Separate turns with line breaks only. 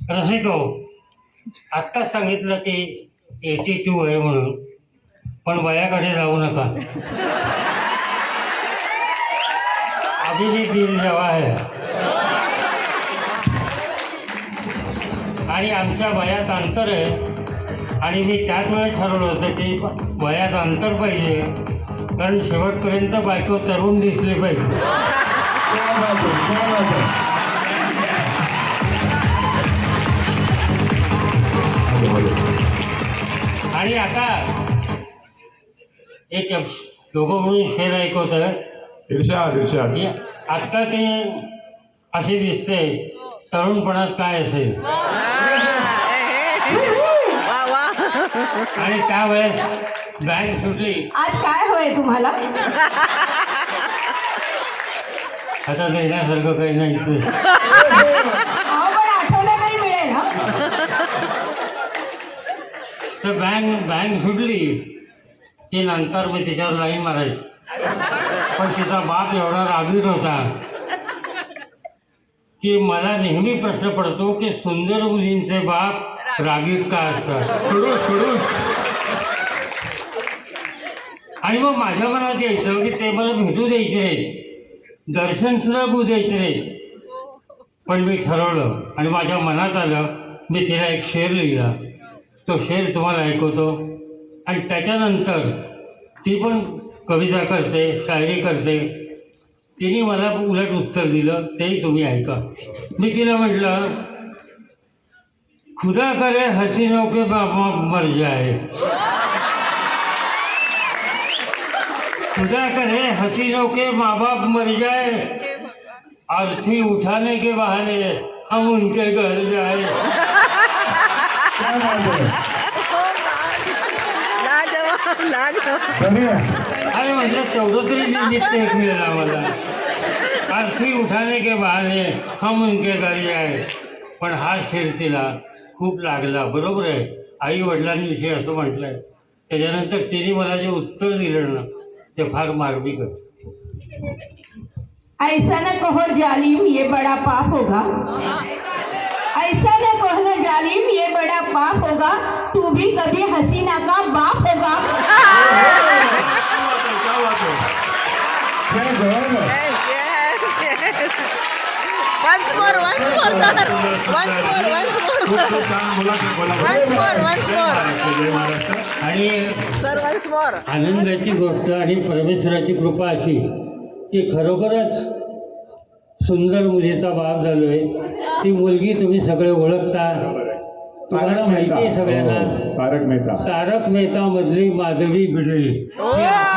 रसिको, आत्ताच सांगितलं की 82 आहे म्हणून, पण वयाकडे जाऊ नका. अभी भी दिल जवा है. आणि आमच्या वयात अंतर आहे आणि मी त्याच वेळेस ठरवलं होतं की वयात अंतर पाहिजे, कारण शेवटपर्यंत बायको तरुण दिसली पाहिजे. आणि आता एक दोघं म्हणून शेर ऐकवतं.
इर्षाद
आत्ता ते असे दिसते, तरुणपणात काय असेल. आणि त्यावेळेस बँक सुटली.
आज काय होय तुम्हाला?
आता देण्यासारखं काही नाही.
पण आठवलं काही मिळेल ना.
तर बँक सुटली की नंतर मी तिच्यावर लाईन मारायची. पण तिचा बाप एवढा रागीट होता की मला नेहमी प्रश्न पडतो की सुंदर मुलींचे बाप रागीट का असतात. आणि मग माझ्या मनात यायचं की ते मला भेटू द्यायचे नाही, दर्शन सुद्धा घेऊ द्यायचे नाही. पण मी ठरवलं आणि माझ्या मनात आलं, मी तिला एक शेर लिहिला. तो शेर तुम्हाला ऐकवतो. आणि त्याच्यानंतर ती पण कविता करते, शायरी करते. तिने मला उलट उत्तर दिलं, तेही तुम्ही ऐका. मी तिला म्हटलं, खुदा करे हसीनों के बाप मर जाए, खुदा करे हसीनों के माँ बाप मर जाए, अर्थी उठाने के बहाने हम उनके घर जाए. अरे म्हटलं तेवढं तरी निमित्त एक मिळालं आम्हाला. अर्थी उठाने के बहाने हम उनके घर जाए. पण हा शेर तिला खूप लागला. बरोबर आहे, आई वडिलांविषयी असं म्हटलं आहे. त्याच्यानंतर तिने मला जे उत्तर दिलं ना, ते फार मार्मिक आहे.
ऐसा न कहो जालिम ये बड़ा पाप होगा, ऐसा न कहो जालिम ये बड़ा पाप होगा, तू भी कभी हसीना का बाप होगा.
Once more, sir. Once more.
आणि
Sir, once more.
आनंदाची गोष्ट आणि परमेश्वराची कृपा अशी की खरोखरच सुंदर मुलीचा बाप झालोय. ती मुलगी तुम्ही सगळे ओळखता, तुम्हाला माहिती आहे सगळ्यांना. तारक मेहता मधली माधवी भिडे.